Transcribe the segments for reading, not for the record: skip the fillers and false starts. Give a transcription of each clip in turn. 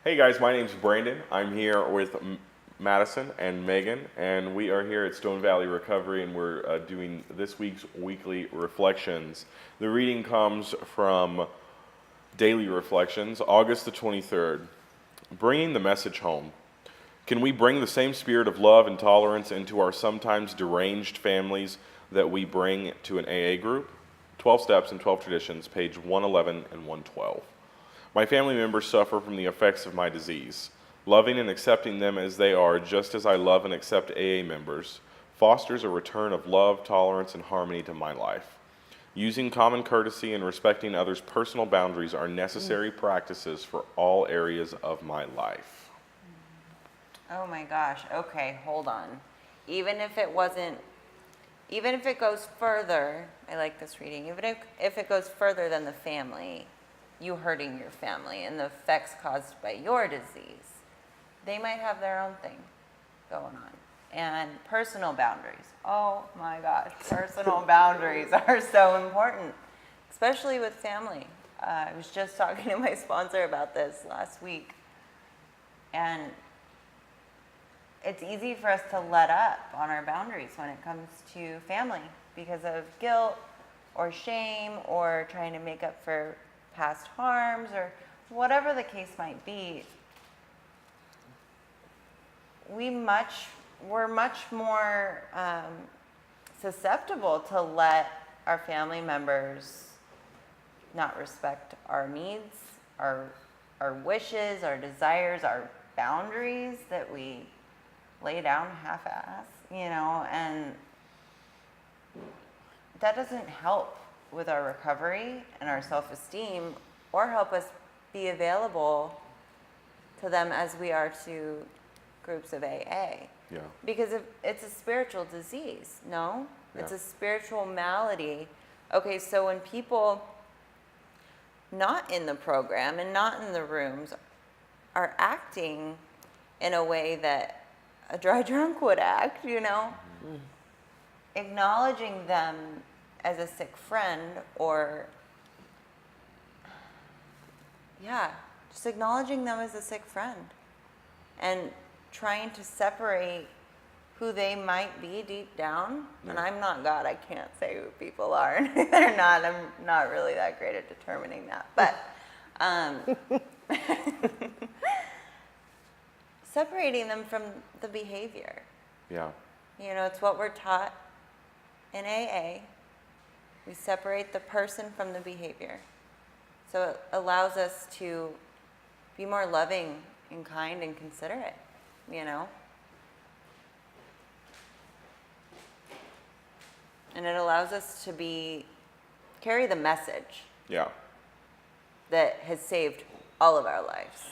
Hey guys, my name's Brandon. I'm here with Madison and Megan, and we are here at Stone Valley Recovery, and we're doing this week's weekly reflections. The reading comes from Daily Reflections, August the 23rd. Bringing the message home. Can we bring the same spirit of love and tolerance into our sometimes deranged families that we bring to an AA group? 12 Steps and 12 Traditions, page 111 and 112. My family members suffer from the effects of my disease. Loving and accepting them as they are, just as I love and accept AA members, fosters a return of love, tolerance, and harmony to my life. Using common courtesy and respecting others' personal boundaries are necessary practices for all areas of my life. Oh my gosh, okay, hold on. Even if it goes further, I like this reading, even if it goes further than the family, you hurting your family and the effects caused by your disease, they might have their own thing going on. And personal boundaries, oh my gosh, personal boundaries are so important, especially with family. I was just talking to my sponsor about this last week, and it's easy for us to let up on our boundaries when it comes to family because of guilt or shame or trying to make up for past harms or whatever the case might be. We're much more susceptible to let our family members not respect our needs, our wishes, our desires, our boundaries that we lay down half-ass, and that doesn't help with our recovery and our self-esteem or help us be available to them as we are to groups of AA. Yeah. Because it's a spiritual disease, no? Yeah. It's a spiritual malady. Okay, so when people not in the program and not in the rooms are acting in a way that a dry drunk would act, acknowledging them as a sick friend just acknowledging them as a sick friend and trying to separate who they might be deep down. Yeah. And I'm not God, I can't say who people are. They're not, I'm not really that great at determining that. But separating them from the behavior. Yeah. It's what we're taught in AA. We separate the person from the behavior. So it allows us to be more loving and kind and considerate, And it allows us to carry the message. Yeah. That has saved all of our lives.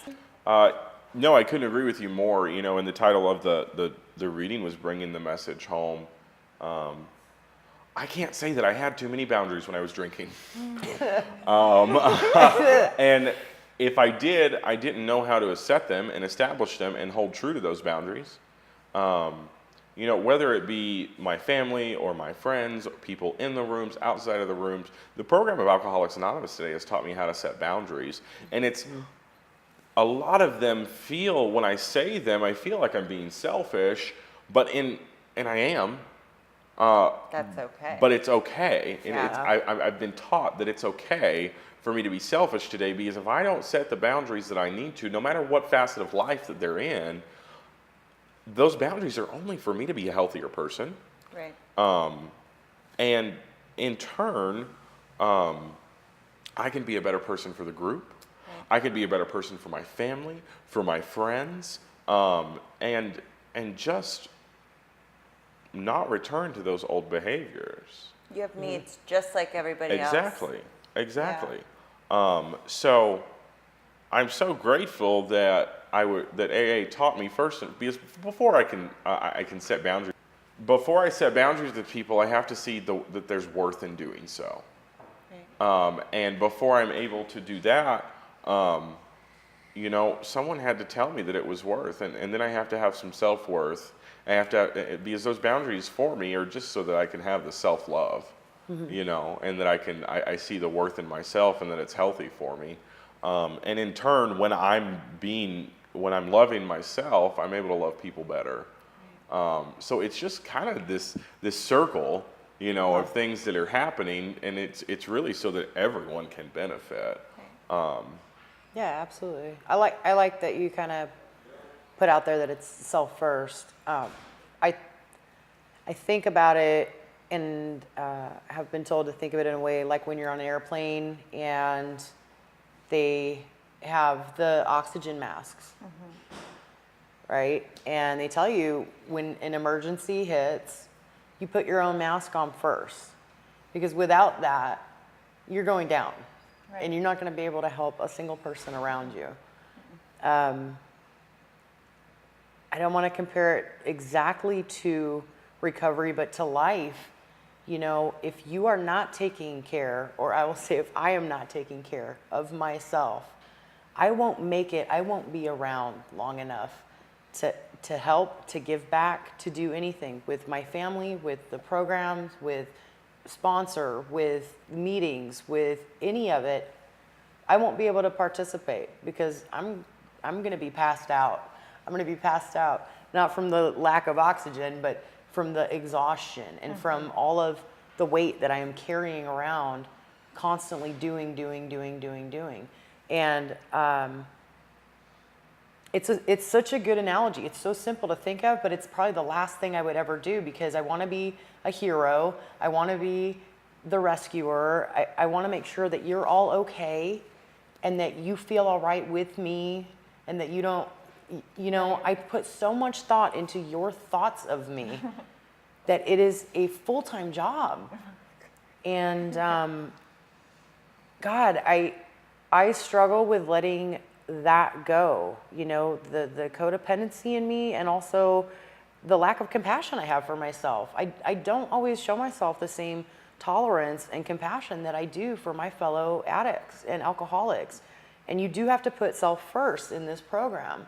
No, I couldn't agree with you more. And the title of the reading was Bringing the Message Home. I can't say that I had too many boundaries when I was drinking. And if I did, I didn't know how to set them and establish them and hold true to those boundaries. Whether it be my family or my friends, or people in the rooms, outside of the rooms, the program of Alcoholics Anonymous today has taught me how to set boundaries. And it's a lot of them when I say them, I feel like I'm being selfish, and I am. That's okay. But it's okay. Yeah. I've been taught that it's okay for me to be selfish today, because if I don't set the boundaries that I need to, no matter what facet of life that they're in, those boundaries are only for me to be a healthier person. Right. And in turn, I can be a better person for the group. Right. I can be a better person for my family, for my friends, and just not return to those old behaviors. You have needs just like everybody else. Exactly. Yeah. So I'm so grateful that that AA taught me first, because before I can set boundaries. Before I set boundaries with people, I have to see that there's worth in doing so. Right. And before I'm able to do that, someone had to tell me that it was worth, and then I have to have some self-worth. I have to, because those boundaries for me are just so that I can have the self-love, and that I see the worth in myself and that it's healthy for me. And in turn, when I'm loving myself, I'm able to love people better. So it's just kind of this circle, you know, of things that are happening, and it's really so that everyone can benefit. Yeah, absolutely. I like that you kind of put out there that it's self first. I think about it and have been told to think of it in a way like when you're on an airplane and they have the oxygen masks, right? And they tell you when an emergency hits, you put your own mask on first, because without that, you're going down, and you're not going to be able to help a single person around you. I don't want to compare it exactly to recovery, but to life. You know, if you are not taking care, or I will say if I am not taking care of myself, I won't make it, I won't be around long enough to help, to give back, to do anything with my family, with the programs, with sponsor, with meetings, with any of it. I won't be able to participate because I'm going to be passed out. I'm going to be passed out, not from the lack of oxygen, but from the exhaustion and from all of the weight that I am carrying around, constantly doing. And it's such a good analogy. It's so simple to think of, but it's probably the last thing I would ever do, because I want to be a hero. I want to be the rescuer. I want to make sure that you're all okay and that you feel all right with me, and that you don't, you know, I put so much thought into your thoughts of me that it is a full-time job. And God, I struggle with letting that go, you know, the codependency in me, and also the lack of compassion I have for myself. I don't always show myself the same tolerance and compassion that I do for my fellow addicts and alcoholics. And you do have to put self first in this program.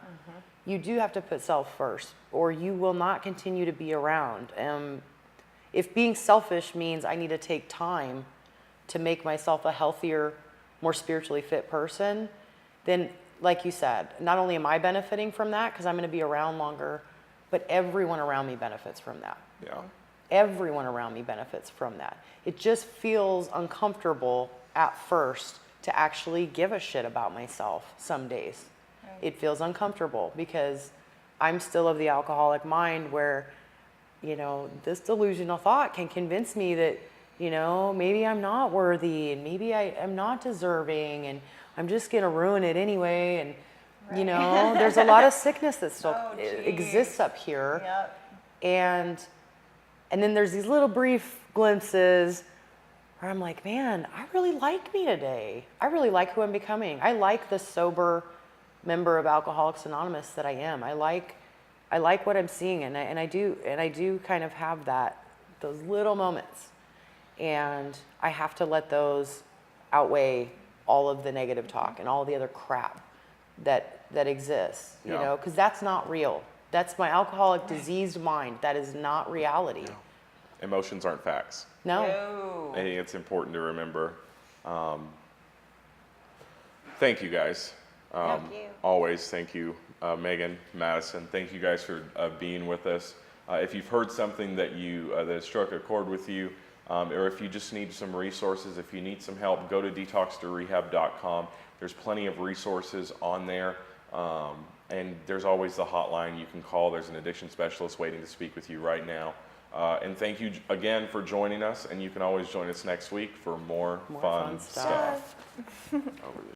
You do have to put self first, or you will not continue to be around. If being selfish means I need to take time to make myself a healthier, more spiritually fit person, then, like you said, not only am I benefiting from that because I'm going to be around longer, but everyone around me benefits from that. Yeah. Everyone around me benefits from that. It just feels uncomfortable at first to actually give a shit about myself some days. It feels uncomfortable because I'm still of the alcoholic mind where, you know, this delusional thought can convince me that, you know, maybe I'm not worthy, and maybe I am not deserving, and I'm just going to ruin it anyway. And, you know, there's a lot of sickness that still exists up here. And then there's these little brief glimpses where I'm like, man, I really like me today. I really like who I'm becoming. I like the sober member of Alcoholics Anonymous that I am. I like what I'm seeing, and I do kind of have those little moments, and I have to let those outweigh all of the negative talk and all the other crap that exists, you know, because that's not real. That's my alcoholic diseased mind. That is not reality. Emotions aren't facts. No. I think it's important to remember. Thank you guys. Thank you. Always thank you, Megan, Madison. Thank you guys for being with us. If you've heard something that that struck a chord with you, or if you just need some resources, if you need some help, go to detox-to-rehab.com. There's plenty of resources on there, and there's always the hotline you can call. There's an addiction specialist waiting to speak with you right now. And thank you again for joining us, and you can always join us next week for more fun stuff. Over